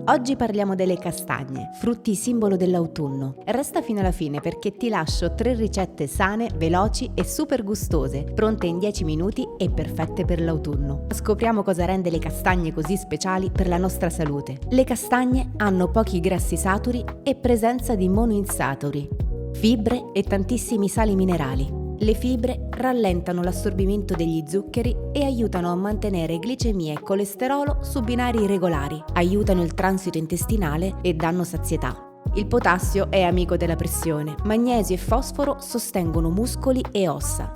Oggi parliamo delle castagne, frutti simbolo dell'autunno. Resta fino alla fine perché ti lascio 3 ricette sane, veloci e super gustose, pronte in 10 minuti e perfette per l'autunno. Scopriamo cosa rende le castagne così speciali per la nostra salute. Le castagne hanno pochi grassi saturi e presenza di monoinsaturi, fibre e tantissimi sali minerali. Le fibre rallentano l'assorbimento degli zuccheri e aiutano a mantenere glicemia e colesterolo su binari regolari, aiutano il transito intestinale e danno sazietà. Il potassio è amico della pressione, magnesio e fosforo sostengono muscoli e ossa.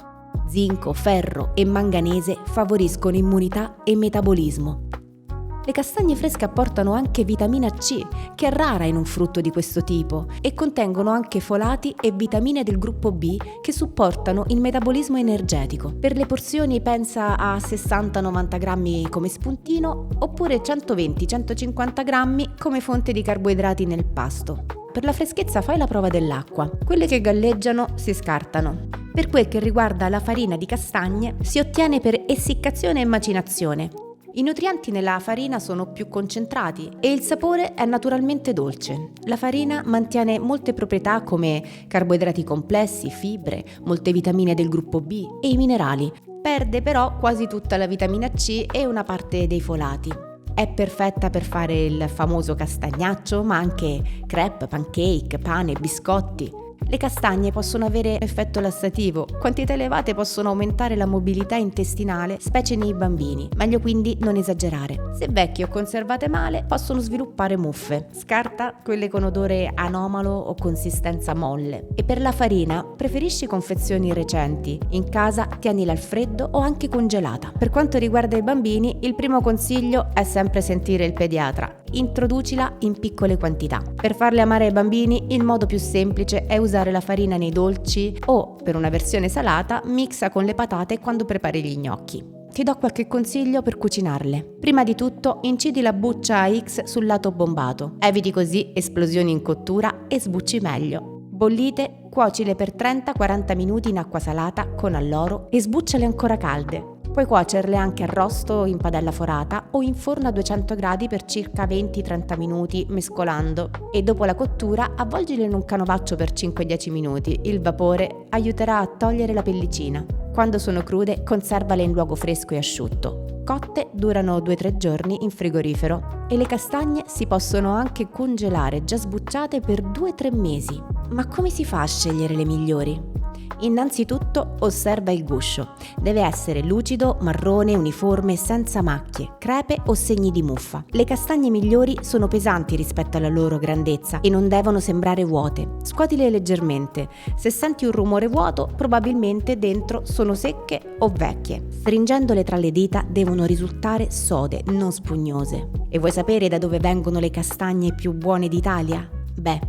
Zinco, ferro e manganese favoriscono immunità e metabolismo. Le castagne fresche apportano anche vitamina C, che è rara in un frutto di questo tipo, e contengono anche folati e vitamine del gruppo B che supportano il metabolismo energetico. Per le porzioni pensa a 60-90 grammi come spuntino oppure 120-150 grammi come fonte di carboidrati nel pasto. Per la freschezza fai la prova dell'acqua. Quelle che galleggiano si scartano. Per quel che riguarda la farina di castagne, si ottiene per essiccazione e macinazione. I nutrienti nella farina sono più concentrati e il sapore è naturalmente dolce. La farina mantiene molte proprietà come carboidrati complessi, fibre, molte vitamine del gruppo B e i minerali. Perde però quasi tutta la vitamina C e una parte dei folati. È perfetta per fare il famoso castagnaccio, ma anche crepe, pancake, pane, biscotti. Le castagne possono avere effetto lassativo, quantità elevate possono aumentare la mobilità intestinale, specie nei bambini, meglio quindi non esagerare. Se vecchie o conservate male, possono sviluppare muffe. Scarta quelle con odore anomalo o consistenza molle. E per la farina, preferisci confezioni recenti. In casa tienila al freddo o anche congelata. Per quanto riguarda i bambini, il primo consiglio è sempre sentire il pediatra. Introducila in piccole quantità. Per farle amare ai bambini, il modo più semplice è usare la farina nei dolci o, per una versione salata, mixa con le patate quando prepari gli gnocchi. Ti do qualche consiglio per cucinarle. Prima di tutto, incidi la buccia a X sul lato bombato. Eviti così esplosioni in cottura e sbucci meglio. Bollite, cuocile per 30-40 minuti in acqua salata con alloro e sbucciale ancora calde. Puoi cuocerle anche arrosto in padella forata o in forno a 200 gradi per circa 20-30 minuti mescolando e dopo la cottura avvolgile in un canovaccio per 5-10 minuti. Il vapore aiuterà a togliere la pellicina. Quando sono crude conservale in luogo fresco e asciutto. Cotte durano 2-3 giorni in frigorifero e le castagne si possono anche congelare già sbucciate per 2-3 mesi. Ma come si fa a scegliere le migliori? Innanzitutto osserva il guscio. Deve essere lucido, marrone, uniforme, senza macchie, crepe o segni di muffa. Le castagne migliori sono pesanti rispetto alla loro grandezza e non devono sembrare vuote. Scuotile leggermente. Se senti un rumore vuoto, probabilmente dentro sono secche o vecchie. Stringendole tra le dita devono risultare sode, non spugnose. E vuoi sapere da dove vengono le castagne più buone d'Italia? Beh,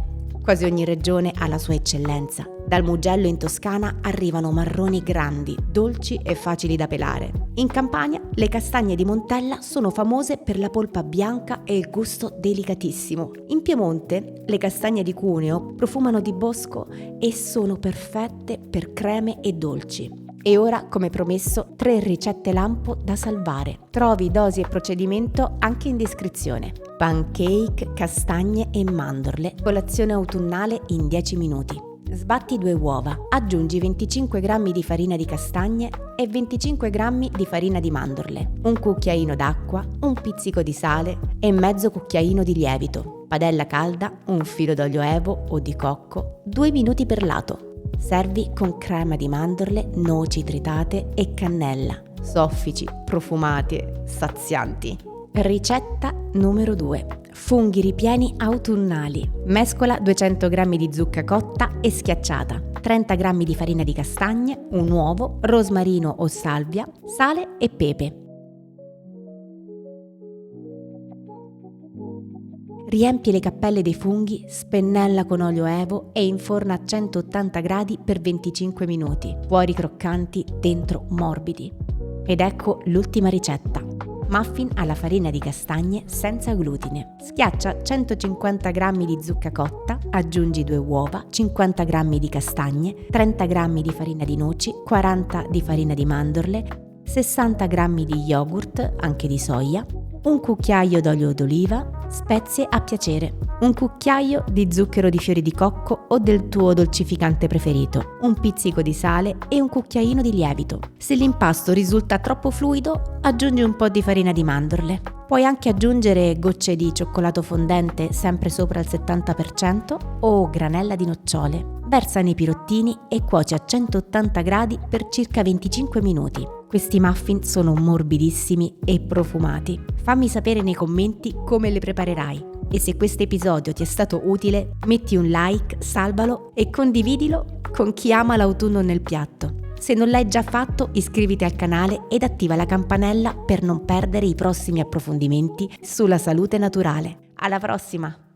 quasi ogni regione ha la sua eccellenza. Dal Mugello in Toscana arrivano marroni grandi, dolci e facili da pelare. In Campania le castagne di Montella sono famose per la polpa bianca e il gusto delicatissimo. In Piemonte le castagne di Cuneo profumano di bosco e sono perfette per creme e dolci. E ora, come promesso, 3 ricette lampo da salvare. Trovi dosi e procedimento anche in descrizione. Pancake, castagne e mandorle, colazione autunnale in 10 minuti. Sbatti 2 uova, aggiungi 25 g di farina di castagne e 25 g di farina di mandorle, un cucchiaino d'acqua, un pizzico di sale e mezzo cucchiaino di lievito. Padella calda, un filo d'olio evo o di cocco, 2 minuti per lato. Servi con crema di mandorle, noci tritate e cannella, soffici, profumati, sazianti. Ricetta numero 2. Funghi ripieni autunnali. Mescola 200 g di zucca cotta e schiacciata, 30 g di farina di castagne, un uovo, rosmarino o salvia, sale e pepe. Riempi le cappelle dei funghi, spennella con olio evo e inforna a 180 gradi per 25 minuti. Fuori croccanti, dentro morbidi. Ed ecco l'ultima ricetta. Muffin alla farina di castagne senza glutine. Schiaccia 150 g di zucca cotta, aggiungi 2 uova, 50 g di castagne, 30 g di farina di noci, 40 di farina di mandorle, 60 g di yogurt, anche di soia, un cucchiaio d'olio d'oliva, Spezie a piacere. Un cucchiaio di zucchero di fiori di cocco o del tuo dolcificante preferito, un pizzico di sale e un cucchiaino di lievito. Se l'impasto risulta troppo fluido, aggiungi un po' di farina di mandorle. Puoi anche aggiungere gocce di cioccolato fondente sempre sopra il 70% o granella di nocciole. Versa nei pirottini e cuoci a 180 gradi per circa 25 minuti. Questi muffin sono morbidissimi e profumati. Fammi sapere nei commenti come le preparerai. E se questo episodio ti è stato utile, metti un like, salvalo e condividilo con chi ama l'autunno nel piatto. Se non l'hai già fatto, iscriviti al canale ed attiva la campanella per non perdere i prossimi approfondimenti sulla salute naturale. Alla prossima!